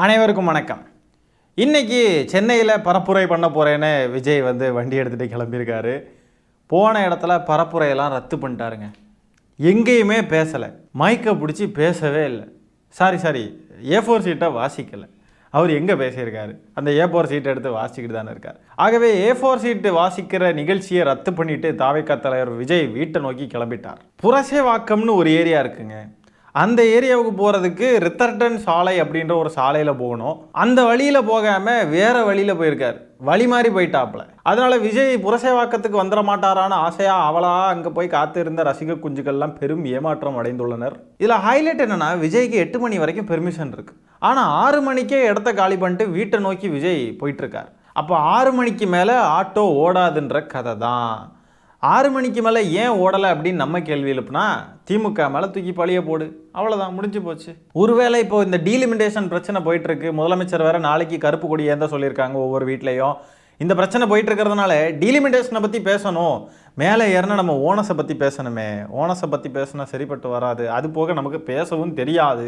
அனைவருக்கும் வணக்கம். இன்னைக்கு சென்னையில் பரப்புரை பண்ண போகிறேன்னு விஜய் வண்டி எடுத்துகிட்டு கிளம்பியிருக்காரு. போன இடத்துல பரப்புரையெல்லாம் ரத்து பண்ணிட்டாருங்க. எங்கேயுமே பேசலை, மைக்கை பிடிச்சி பேசவே இல்லை. சாரி A4 சீட்டை வாசிக்கலை. அவர் எங்கே பேசியிருக்காரு? அந்த A4 சீட்டை எடுத்து வாசிக்கிட்டு தானே இருக்கார். ஆகவே A4 சீட்டு வாசிக்கிற நிகழ்ச்சியை ரத்து பண்ணிட்டு தாவேகா தலைவர் விஜய் வீட்டை நோக்கி கிளம்பிட்டார். புரசைவாக்கம்னு ஒரு ஏரியா இருக்குங்க. அந்த ஏரியாவுக்கு போகிறதுக்கு ரித்தர்டன் சாலை அப்படின்ற ஒரு சாலையில் போகணும். அந்த வழியில் போகாமல் வேறு வழியில் போயிருக்கார். வழி மாறி போயிட்டாப்புல. அதனால் விஜய் புரசைவாக்கத்துக்கு வந்துட மாட்டாரான்னு ஆசையாக அவளாக அங்கே போய் காத்து இருந்த ரசிக குஞ்சுகள்லாம் பெரும் ஏமாற்றம் அடைந்துள்ளனர். இதில் ஹைலைட் என்னென்னா, விஜய்க்கு 8 மணி வரைக்கும் பெர்மிஷன் இருக்குது. ஆனால் 6 மணிக்கே இடத்த காலி பண்ணிட்டு வீட்டை நோக்கி விஜய் போயிட்டுருக்கார். அப்போ 6 மணிக்கு மேலே ஆட்டோ ஓடாதுன்ற கதை தான். 6 மணிக்கு மேலே ஏன் ஓடலை அப்படின்னு நம்ம கேள்வி எழுப்புனா, திமுக மேலே தூக்கி பழிய போடு, அவ்வளோதான், முடிஞ்சு போச்சு. ஒருவேளை இப்போ இந்த டீலிமிட்டேஷன் பிரச்சனை போயிட்டுருக்கு. முதலமைச்சர் வேறு நாளைக்கு கருப்பு கொடி ஏந்த சொல்லியிருக்காங்க ஒவ்வொரு வீட்லேயும். இந்த பிரச்சனை போயிட்டு இருக்கிறதுனால டீலிமிட்டேஷனை பற்றி பேசணும், மேலே ஏறினா நம்ம ஓனஸை பற்றி பேசணுமே. ஓனஸை பற்றி பேசினா சரிப்பட்டு வராது. அது போக நமக்கு பேசவும் தெரியாது.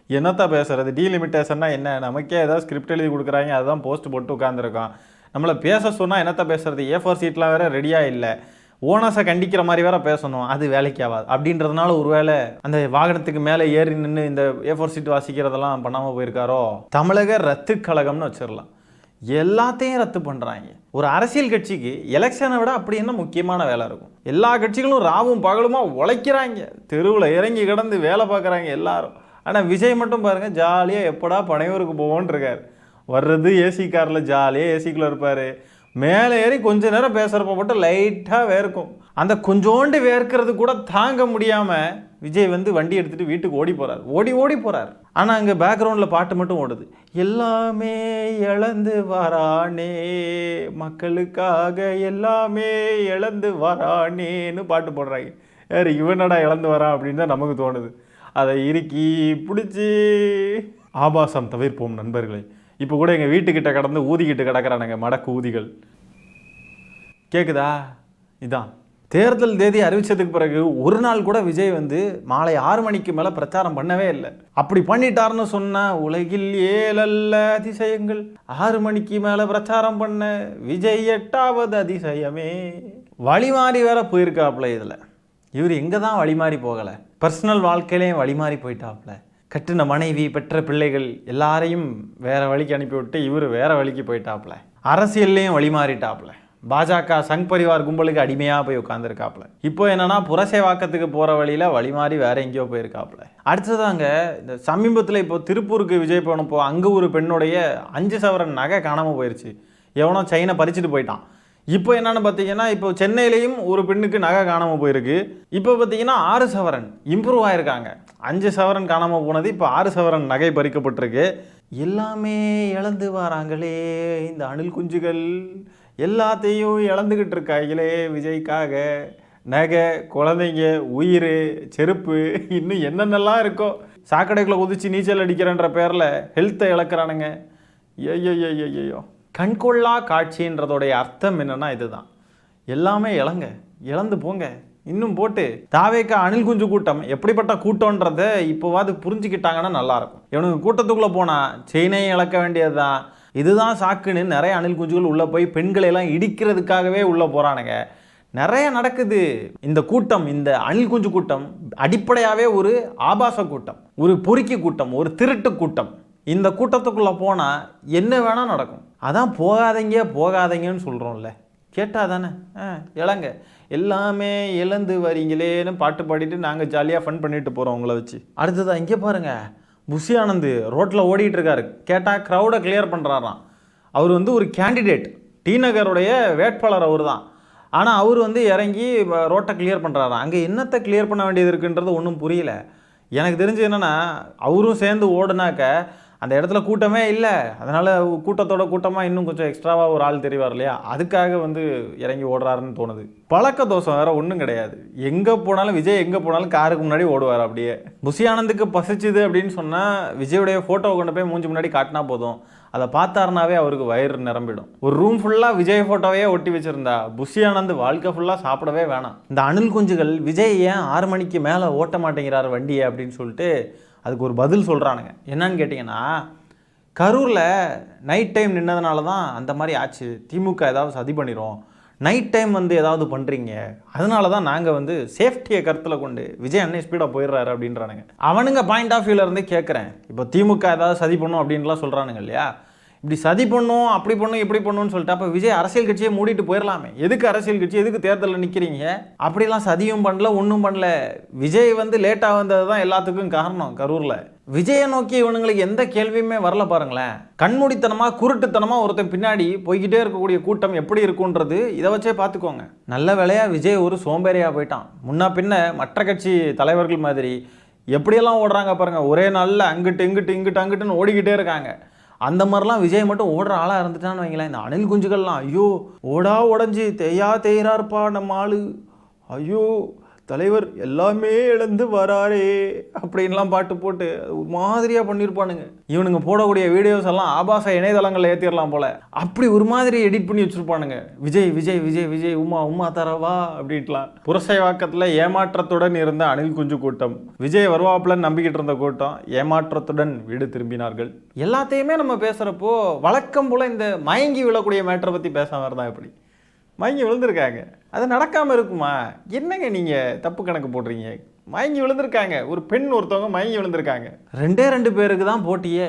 என்னத்தான் பேசுறது? டீலிமிட்டேஷன்னா என்ன? நமக்கே ஏதாவது ஸ்கிரிப்ட் எழுதி கொடுக்குறாங்க, அதுதான் போஸ்ட் போட்டு உட்காந்துருக்கோம். நம்மளை பேச சொன்னால் என்னத்தான் பேசுறது? A4 சீட்லாம் வேறு ரெடியாக இல்லை. ஓனஸை கண்டிக்கிற மாதிரி வேற பேசணும், அது வேலைக்கு ஆகாது. அப்படின்றதுனால ஒருவேளை அந்த வாகனத்துக்கு மேலே ஏறி நின்று இந்த A4 சீட்டு வாசிக்கிறதெல்லாம் பண்ணாமல் போயிருக்காரோ. தமிழக ரத்து கழகம்னு வச்சிடலாம். எல்லாத்தையும் ரத்து பண்ணுறாங்க. ஒரு அரசியல் கட்சிக்கு எலெக்ஷனை விட அப்படி என்ன முக்கியமான வேலை இருக்கும்? எல்லா கட்சிகளும் ராவும் பகலுமா உழைக்கிறாங்க, தெருவில் இறங்கி கிடந்து வேலை பார்க்குறாங்க எல்லாரும். ஆனால் விஜய் மட்டும் பாருங்கள், ஜாலியாக எப்படா பனையூருக்கு போவோன்னு இருக்கார். வர்றது ஏசி காரில் ஜாலியாக ஏசிக்குள்ளே இருப்பார். மேலே ஏறி கொஞ்ச நேரம் பேசுகிறப்ப மட்டும் லைட்டாக வேர்க்கும். அந்த கொஞ்சோண்டு வேர்க்கிறது கூட தாங்க முடியாமல் விஜய் வண்டி எடுத்துகிட்டு வீட்டுக்கு ஓடி போகிறார். ஆனால் அங்கே பேக்ரவுண்டில் பாட்டு மட்டும் ஓடுது. எல்லாமே இழந்து வரானே, மக்களுக்காக எல்லாமே இழந்து வரானேன்னு பாட்டு போடுறாங்க. யார் இவனடா இழந்து வரான் அப்படின்னு தான் நமக்கு தோணுது. அதை இறுக்கி பிடிச்சி ஆபாசம் தவிர்ப்போம் நண்பர்களே. இப்போ கூட எங்கள் வீட்டுக்கிட்ட கடந்து ஊதிக்கிட்டு கிடக்கிறானுங்க மடக்கு ஊதிகள். கேட்குதா? இதான் தேர்தல் தேதி அறிவித்ததுக்கு பிறகு ஒரு நாள் கூட விஜய் மாலை 6 மணிக்கு மேலே பிரச்சாரம் பண்ணவே இல்லை. அப்படி பண்ணிட்டாருன்னு சொன்னால் உலகில் 7 அதிசயங்கள் 6 மணிக்கு மேலே பிரச்சாரம் பண்ண விஜய் 8வது அதிசயமே. வழி மாறி வேற போயிருக்காப்புல. இதில் இவர் எங்கே தான் வழி மாறி போகலை, பர்சனல் வாழ்க்கையிலையும் வழி மாறி போயிட்டாப்புல. கட்டின மனைவி, பெற்ற பிள்ளைகள் எல்லாரையும் வேற வழிக்கு அனுப்பிவிட்டு இவர் வேற வழிக்கு போயிட்டாப்புல. அரசியல்லையும் வழி மாறிட்டாப்புல. பாஜக சங் பரிவார் கும்பலுக்கு அடிமையாக போய் உட்காந்துருக்காப்புல. இப்போ என்னன்னா, புரசைவாக்கத்துக்கு போகிற வழியில் வழி மாறி வேற எங்கேயோ போயிருக்காப்புல. அடுத்ததாங்க, இந்த சமீபத்தில் இப்போ திருப்பூருக்கு விஜய் போனப்போ அங்கே ஒரு பெண்ணுடைய 5 சவரன் நகை காணாமல் போயிடுச்சு. எவனோ செயினை பறிச்சுட்டு போயிட்டான். இப்போ என்னென்னு பார்த்தீங்கன்னா, இப்போ சென்னையிலையும் ஒரு பெண்ணுக்கு நகை காணாமல் போயிருக்கு. இப்போ பார்த்தீங்கன்னா 6 சவரன் இம்ப்ரூவ் ஆகிருக்காங்க. 5 சவரன் காணாமல் போனது, இப்போ 6 சவரன் நகை பறிக்கப்பட்டிருக்கு. எல்லாமே இழந்து வராங்களே இந்த அணில் குஞ்சுகள், எல்லாத்தையும் இழந்துக்கிட்டு இருக்காங்களே விஜய்க்காக. நகை, குழந்தைங்க, உயிர், செருப்பு, இன்னும் என்னென்னலாம் இருக்கோ. சாக்கடைக்குள்ளே குதிச்சு நீச்சல் அடிக்கிறன்ற பேரில் ஹெல்த்தை இழக்கிறானுங்க. ஐயோ, கண்கொள்ளா காட்சின்றதோடைய அர்த்தம் என்னன்னா இதுதான். எல்லாமே இழந்து போங்க. இன்னும் போட்டு தாவேகா அணில் குஞ்சு கூட்டம் எப்படிப்பட்ட கூட்டம்ன்றத இப்போவாது புரிஞ்சுக்கிட்டாங்கன்னா நல்லாயிருக்கும். இவனுக்கு கூட்டத்துக்குள்ளே போனால் செயினையும் இழக்க வேண்டியது தான். இதுதான் சாக்குன்னு நிறைய அணில் குஞ்சுகள் உள்ளே போய் பெண்களையெல்லாம் இடிக்கிறதுக்காகவே உள்ளே போகிறானுங்க. நிறைய நடக்குது. இந்த கூட்டம், இந்த அணில் குஞ்சு கூட்டம் அடிப்படையாகவே ஒரு ஆபாச கூட்டம், ஒரு பொறுக்கி கூட்டம், ஒரு திருட்டு கூட்டம். இந்த கூட்டத்துக்குள்ளே போனால் என்ன வேணால் நடக்கும். அதான் போகாதீங்கன்னு சொல்கிறோம்ல. கேட்டால் தானே இளங்க எல்லாமே இழந்து வரீங்களேன்னு பாட்டு பாடிட்டு நாங்கள் ஜாலியாக ஃபன் பண்ணிட்டு போகிறோம் உங்களை வச்சு. அடுத்ததான் இங்கே பாருங்கள், புஷி ஆனந்த் ரோட்டில் ஓடிட்டு இருக்காரு. கேட்டால் க்ரௌடை கிளியர் பண்ணுறாராம். அவர் ஒரு கேண்டிடேட், டி நகருடைய வேட்பாளர் அவர் தான். ஆனால் அவர் இறங்கி ரோட்டை கிளியர் பண்ணுறாராம். அங்கே என்னத்தை கிளியர் பண்ண வேண்டியது இருக்குன்றது ஒன்றும் புரியல. எனக்கு தெரிஞ்சு என்னென்னா, அவரும் சேர்ந்து ஓடுனாக்க அந்த இடத்துல கூட்டமே இல்லை. அதனால் கூட்டத்தோட கூட்டமாக இன்னும் கொஞ்சம் எக்ஸ்ட்ராவாக ஒரு ஆள் தெரிவார் இல்லையா, அதுக்காக இறங்கி ஓடுறாருன்னு தோணுது. பழக்க தோஷம் வேறு ஒன்றும் கிடையாது. எங்கே போனாலும் விஜய் எங்கே போனாலும் காருக்கு முன்னாடி ஓடுவார். அப்படியே புஷி ஆனந்துக்கு பசிச்சுது அப்படின்னு சொன்னால் விஜயோடைய ஃபோட்டோவை கொண்டு போய் மூஞ்சி முன்னாடி காட்டினா போதும், அதை பார்த்தாருனாவே அவருக்கு வயிறு நிரம்பிடும். ஒரு ரூம் ஃபுல்லாக விஜய் ஃபோட்டோவே ஒட்டி வச்சுருந்தா புஷி ஆனந்த் வாழ்க்கை ஃபுல்லாக சாப்பிடவே வேணாம். இந்த அணில் குஞ்சுகள் விஜய் ஏன் 6 மணிக்கு மேலே ஓட்ட மாட்டேங்கிறார் வண்டியை அப்படின்னு சொல்லிட்டு அதுக்கு ஒரு பதில் சொல்கிறானுங்க. என்னன்னு கேட்டிங்கன்னா, கரூரில் நைட் டைம் நின்னதுனால தான் அந்த மாதிரி ஆச்சு. திமுக ஏதாவது சதி பண்ணிடும், நைட் டைம் வந்து ஏதாவது பண்ணுறீங்க, அதனால தான் நாங்கள் வந்து சேஃப்டியை கருத்தில் கொண்டு விஜய் அண்ணன் ஸ்பீடாக போயிடுறாரு அப்படின்றானுங்க. அவனுங்க பாயிண்ட் ஆஃப் வியூவில் இருந்தே கேட்குறேன். இப்போ திமுக ஏதாவது சதி பண்ணும் அப்படின்லாம் சொல்கிறானுங்க இல்லையா? இப்படி சதி பண்ணும், அப்படி பண்ணும், இப்படி பண்ணுன்னு சொல்லிட்டு அப்போ விஜய் அரசியல் கட்சியை மூடிட்டு போயிடலாமே. எதுக்கு அரசியல் கட்சி, எதுக்கு தேர்தலில் நிற்கிறீங்க? அப்படிலாம் சதியும் பண்ணல, ஒன்றும் பண்ணல. விஜய் வந்து லேட்டாக வந்தது தான் எல்லாத்துக்கும் காரணம். கரூரில் விஜயை நோக்கி இவனுங்களுக்கு எந்த கேள்வியுமே வரல பாருங்களேன். கண்மூடித்தனமாக குருட்டுத்தனமாக ஒருத்தன் பின்னாடி போய்கிட்டே இருக்கக்கூடிய கூட்டம் எப்படி இருக்குன்றது இதை வச்சே பார்த்துக்கோங்க. நல்ல வேளையாக விஜய் ஒரு சோம்பேறியாக போயிட்டான். முன்ன பின்ன மற்ற கட்சி தலைவர்கள் மாதிரி எப்படியெல்லாம் ஓடுறாங்க பாருங்கள், ஒரே நாளில் அங்கிட்டு இங்கிட்டு இங்கிட்டு அங்கிட்டுன்னு ஓடிக்கிட்டே இருக்காங்க. அந்த மாதிரிலாம் விஜய் மட்டும் ஓடுற ஆளாக இருந்துட்டான்னு வைங்களேன், இந்த அணில் குஞ்சுகள்லாம் ஐயோ ஓடா உடஞ்சி தேய்கிறாருப்பா நம்ம ஆளு, ஐயோ தலைவர் எல்லாமே இழந்து வராரே அப்படின்லாம் பாட்டு போட்டு மாதிரியாக பண்ணியிருப்பானுங்க. இவனுங்க போடக்கூடிய வீடியோஸ் எல்லாம் ஆபாச இணையதளங்களில் ஏற்றிடலாம் போல, அப்படி ஒரு மாதிரி எடிட் பண்ணி வச்சுருப்பானுங்க. விஜய் விஜய் விஜய் விஜய் உமா உமா தரவா அப்படின்ட்டுலாம். புரசை வாக்கத்தில் ஏமாற்றத்துடன் இருந்த அணில் குஞ்சு கூட்டம், விஜய் வருவாப்புலன்னு நம்பிக்கிட்டு இருந்த கூட்டம் ஏமாற்றத்துடன் வீடு திரும்பினார்கள். எல்லாத்தையுமே நம்ம பேசுகிறப்போ வழக்கம் போல் இந்த மயங்கி விழக்கூடிய மேட்டரை பற்றி பேசாமல் இருந்தால் எப்படி? மயங்கி விழுந்திருக்காங்க, அது நடக்காமல் இருக்குமா? என்னங்க நீங்கள் தப்பு கணக்கு போடுறீங்க? மயங்கி விழுந்திருக்காங்க, ஒரு பெண் ஒருத்தவங்க மயங்கி விழுந்திருக்காங்க. ரெண்டு பேருக்கு தான் போட்டியே.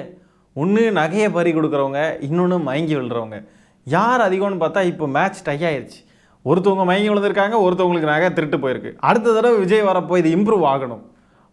ஒன்று நகையை பறி கொடுக்குறவங்க, இன்னொன்று மயங்கி விழுறவங்க. யார் அதிகம்னு பார்த்தா இப்போ மேட்ச் டை ஆயிடுச்சு. ஒருத்தவங்க மயங்கி விழுந்திருக்காங்க, ஒருத்தவங்களுக்கு நகை திருட்டு போயிருக்கு. அடுத்த தடவை விஜய் வரப்போ இது இம்ப்ரூவ் ஆகணும்.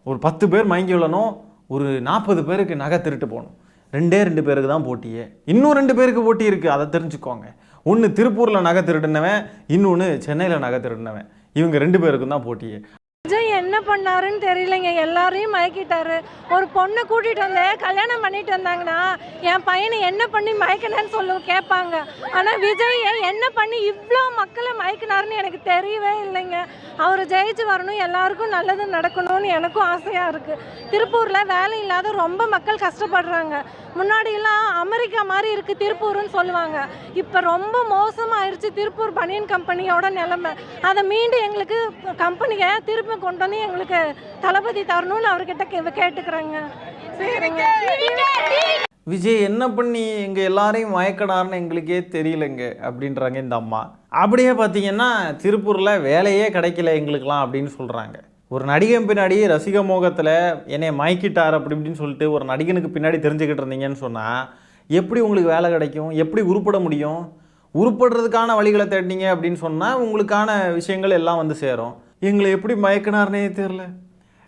ஒரு 10 பேர் மயங்கி விழணும், ஒரு 40 பேருக்கு நகை திருட்டு போகணும். 2 பேருக்கு தான் போட்டியே. இன்னும் 2 பேருக்கு போட்டி இருக்குது, அதை தெரிஞ்சுக்கோங்க. ஒன்று திருப்பூரில் நகை திருடினவன், இன்னொன்று சென்னையில் நகை திருடினவன். இவங்க 2 பேருக்கும் தான் போட்டியே. விஜய் என்ன பண்ணாருன்னு தெரியலைங்க, எல்லாரையும் மயக்கிட்டாரு. ஒரு பொண்ணை கூட்டிகிட்டு வந்து கல்யாணம் பண்ணிட்டு வந்தாங்கன்னா என் பையனை என்ன பண்ணி மயக்கினேன்னு கேட்பாங்க. ஆனால் விஜய் என்ன பண்ணி இவ்வளோ மக்களை மயக்கினாருன்னு எனக்கு தெரியவே இல்லைங்க. அவர் ஜெயிச்சு வரணும், எல்லாருக்கும் நல்லது நடக்கணும்னு எனக்கும் ஆசையாக இருக்குது. திருப்பூரில் வேலை இல்லாத ரொம்ப மக்கள் கஷ்டப்படுறாங்க. முன்னாடியெல்லாம் அமெரிக்கா மாதிரி இருக்குது திருப்பூர்னு சொல்லுவாங்க. இப்போ ரொம்ப மோசமாகிருச்சு திருப்பூர் பனியன் கம்பெனியோட நிலைமை. அதை மீண்டும் எங்களுக்கு கம்பெனியை திருப்பி கொண்டு வந்து எங்களுக்கு தளபதி தரணும்னு அவர்கிட்ட கேட்டுக்கிறேங்க. சரிங்க. விஜய் என்ன பண்ணி எங்கள் எல்லாரையும் மயக்கடாருன்னு எங்களுக்கே தெரியலைங்க அப்படின்றாங்க இந்த அம்மா. அப்படியே பார்த்தீங்கன்னா திருப்பூரில் வேலையே கிடைக்கல எங்களுக்கெல்லாம் அப்படின்னு சொல்கிறாங்க. ஒரு நடிகன் பின்னாடி ரசிக மோகத்தில் என்னை மயக்கிட்டார் அப்படி இப்படின்னு சொல்லிட்டு ஒரு நடிகனுக்கு பின்னாடி தெரிஞ்சுக்கிட்டு இருந்தீங்கன்னு சொன்னால் எப்படி உங்களுக்கு வேலை கிடைக்கும்? எப்படி உருப்பட முடியும்? உருப்படுறதுக்கான வழிகளை தேடினீங்க அப்படின்னு சொன்னால் உங்களுக்கான விஷயங்கள் எல்லாம் வந்து சேரும். எங்களை எப்படி மயக்கினார்னே தெரியல,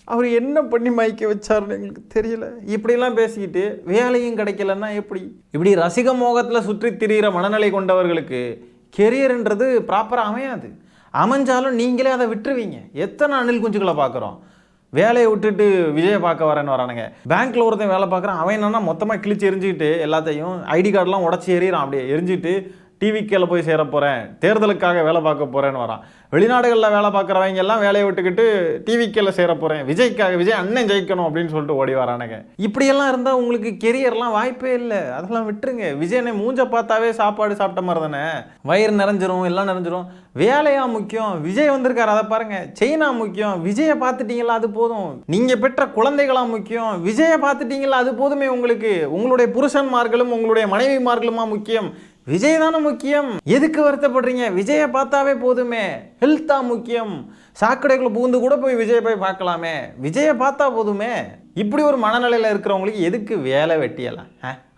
அவர் என்ன பண்ணி மயக்க வச்சாருன்னு எங்களுக்கு தெரியல. இப்படிலாம் பேசிக்கிட்டு வேலையும் கிடைக்கலன்னா எப்படி? இப்படி ரசிக மோகத்தில் சுற்றி திரிகிற மனநிலை கொண்டவர்களுக்கு கெரியர்ன்றது ப்ராப்பராக அமையாது. அமைஞ்சாலும் நீங்களே அதை விட்டுருவீங்க. எத்தனை அணில் குஞ்சுகளை பார்க்குறோம், வேலையை விட்டுட்டு விஜயை பார்க்க வரேன்னு வரானுங்க. பேங்க்கில் ஒருத்தன் வேலை பார்க்குறான், அவன் என்னன்னா மொத்தமாக கிழிச்சு எரிஞ்சிக்கிட்டு எல்லாத்தையும் ஐடி கார்டெலாம் உடச்சி எறிகிறான். அப்படியே எரிஞ்சிட்டு டிவிக்கில் போய் சேர போகிறேன், தேர்தலுக்காக வேலை பார்க்க போகிறேன்னு வரான். வெளிநாடுகளில் வேலை பார்க்குறவங்க எல்லாம் வேலையை விட்டுக்கிட்டு டிவிக்கில் சேர போகிறேன், விஜய்க்காக, விஜய் அண்ணன் ஜெயிக்கணும் அப்படின்னு சொல்லிட்டு ஓடி வரானுங்க. இப்படியெல்லாம் இருந்தால் உங்களுக்கு கெரியர்லாம் வாய்ப்பே இல்லை. அதெல்லாம் விட்டுருங்க. விஜயனை மூஞ்ச பார்த்தாவே சாப்பாடு சாப்பிட்ட மாதிரி தானே, வயிறு நிறைஞ்சிரும், எல்லாம் நிறைஞ்சிரும். வேலையாக முக்கியம், விஜய் வந்திருக்காரு அதை பாருங்கள். செயினா முக்கியம், விஜயை பார்த்துட்டீங்களா அது போதும். நீங்கள் பெற்ற குழந்தைகளாக முக்கியம், விஜயை பார்த்துட்டீங்களா அது போதுமே உங்களுக்கு. உங்களுடைய புருஷன்மார்களும் உங்களுடைய மனைவிமார்களுமா முக்கியம், விஜய் தானே முக்கியம். எதுக்கு வருத்தப்படுறீங்க? விஜயை பார்த்தாவே போதுமே. ஹெல்த்தா முக்கியம், சாக்கடைக்குள்ள புகுந்து கூட போய் விஜயை போய் பார்க்கலாமே, விஜயை பார்த்தா போதுமே. இப்படி ஒரு மனநிலையில் இருக்கிறவங்களுக்கு எதுக்கு வேலை வெட்டியெல்லாம்?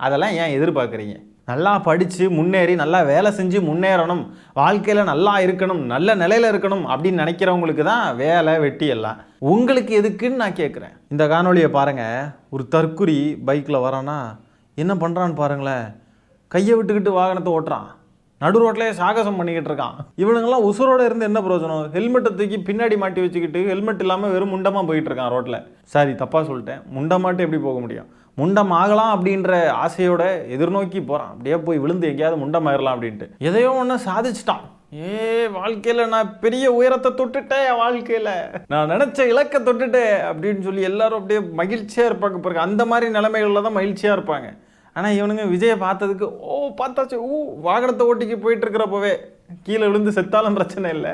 அதெல்லாம் ஏன் எதிர்பார்க்குறீங்க? நல்லா படித்து முன்னேறி நல்லா வேலை செஞ்சு முன்னேறணும், வாழ்க்கையில் நல்லா இருக்கணும், நல்ல நிலையில் இருக்கணும் அப்படின்னு நினைக்கிறவங்களுக்கு தான் வேலை வெட்டி எல்லாம். உங்களுக்கு எதுக்குன்னு நான் கேட்குறேன். இந்த காணொலியை பாருங்கள். ஒரு தற்குறி பைக்கில் வரானா என்ன பண்ணுறான்னு பாருங்களேன். கையை விட்டுக்கிட்டு வாகனத்தை ஓட்டுறான், நடு ரோட்லேயே சாகசம் பண்ணிக்கிட்டு இருக்கான். இவனுங்கெல்லாம் உசுரோடு இருந்து என்ன பிரயோஜனம்? ஹெல்மெட்டை தூக்கி பின்னாடி மாட்டி வச்சுக்கிட்டு ஹெல்மெட் இல்லாமல் வெறும் முண்டமாக போயிட்டு இருக்கான் ரோட்டில். சாரி, தப்பாக சொல்லிட்டேன். முண்டமாட்டு எப்படி போக முடியும்? முண்டம் ஆகலாம் அப்படின்ற ஆசையோட எதிர்நோக்கி போகிறான். அப்படியே போய் விழுந்து எங்கேயாவது முண்டமாயிடலாம் அப்படின்ட்டு எதையோ ஒன்று சாதிச்சிட்டான். வாழ்க்கையில் நான் பெரிய உயரத்தை தொட்டுட்டேன், என் வாழ்க்கையில் நான் நினச்ச இலக்கை தொட்டுட்டேன் அப்படின்னு சொல்லி எல்லாரும் அப்படியே மகிழ்ச்சியாக இருப்பாங்க பாருங்க. அந்த மாதிரி நிலைமைகளில் தான் மகிழ்ச்சியாக இருப்பாங்க. ஆனால் இவனுங்க விஜயை பார்த்ததுக்கு பார்த்தாச்சு, வாகனத்தை ஓட்டிக்கு போயிட்டு இருக்கிறப்பவே கீழே விழுந்து செத்தாலும் பிரச்சனை இல்லை,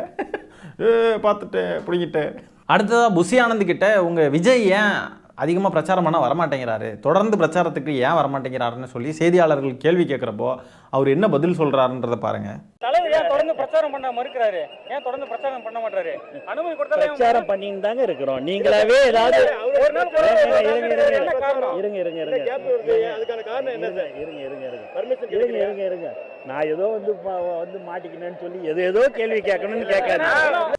பார்த்துட்டேன் பிடிங்கிட்டேன். அடுத்ததாக புஷி ஆனந்த் கிட்ட உங்கள் விஜய் ஏன் அதிகமாக பிரச்சாரம் பண்ண வரமாட்டேங்கிறாரு, தொடர்ந்து பிரச்சாரத்துக்கு ஏன் வரமாட்டேங்கிறாருன்னு சொல்லி செய்தியாளர்கள் கேள்வி கேட்குறப்போ அவர் என்ன பதில் சொல்கிறாருன்றதை பாருங்க. தலைவர் ஏன் தொடர்ந்து பிரச்சாரம் பண்ண மறுக்கிறாரு? ஏன் தொடர்ந்து பிரச்சாரம் பண்ண மாட்டாரு? அனுமதி கொடுத்தா பிரச்சாரம் பண்ணின்னு தாங்க இருக்கிறோம். நீங்களாவே ஏதாவது ஒரு நாள் இருங்க. நான் ஏதோ வந்து மாட்டிக்கினேன்னு சொல்லி ஏதோ கேள்வி கேட்கணும்னு கேட்காது.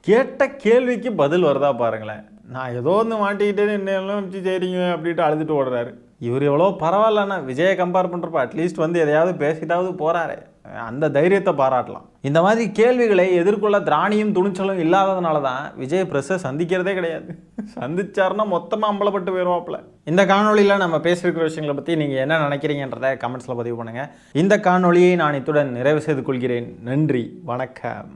கேட்ட கேள்விக்கு பதில் வருதா பாருங்களேன். நான் ஏதோ வந்து மாட்டிக்கிட்டேன்னு என்னெல்லாம் வச்சு சரிங்க அப்படின்ட்டு அழுதுட்டு ஓடுறாரு. இவர் எவ்வளோ பரவாயில்லண்ணா, விஜயை கம்பேர் பண்ணுறப்ப அட்லீஸ்ட் வந்து எதையாவது பேசிட்டாவது போகிறாரு, அந்த தைரியத்தை பாராட்டலாம். இந்த மாதிரி கேள்விகளை எதிர்கொள்ள திராணியும் துணிச்சலும் இல்லாததுனால தான் விஜய் ப்ரெஸ்ஸை சந்திக்கிறதே கிடையாது. சந்திச்சாருன்னா மொத்தமாக அம்பலப்பட்டு போயிடுவாப்புல. இந்த காணொலியில் நம்ம பேசியிருக்கிற விஷயங்களை பற்றி நீங்கள் என்ன நினைக்கிறீங்கன்றதை கமெண்ட்ஸில் பதிவு பண்ணுங்கள். இந்த காணொலியை நான் இத்துடன் நிறைவு செய்து கொள்கிறேன். நன்றி, வணக்கம்.